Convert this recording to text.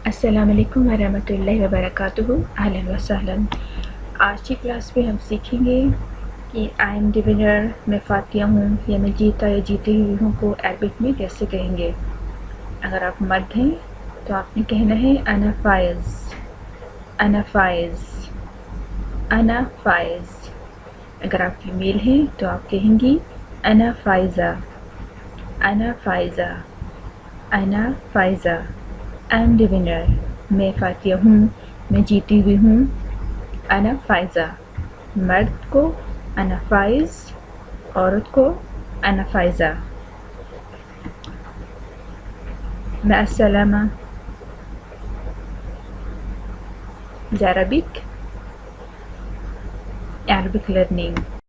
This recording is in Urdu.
السلام علیکم ورحمۃ اللہ وبرکاتہ۔ اہلا وسہلا۔ آج کی کلاس میں ہم سیکھیں گے کہ آئی ایم دی ونر، میں فاتحہ ہوں یا میں جیتا یا جیتی ہوئی ہوں کو عربک میں کیسے کہیں گے۔ اگر آپ مرد ہیں تو آپ نے کہنا ہے انا فائز، انا فائز، انا فائز۔ اگر آپ فیمیل ہیں تو آپ کہیں گی انا فائزہ، انا فائزہ، انا Faiza. I am the winner, میں فاتحہ ہوں، میں جیتی ہوئی ہوں، انا فائزہ۔ مرد کو انا فائز، عورت کو انا فائزہ۔ مع السلامہ۔ Arabic learning.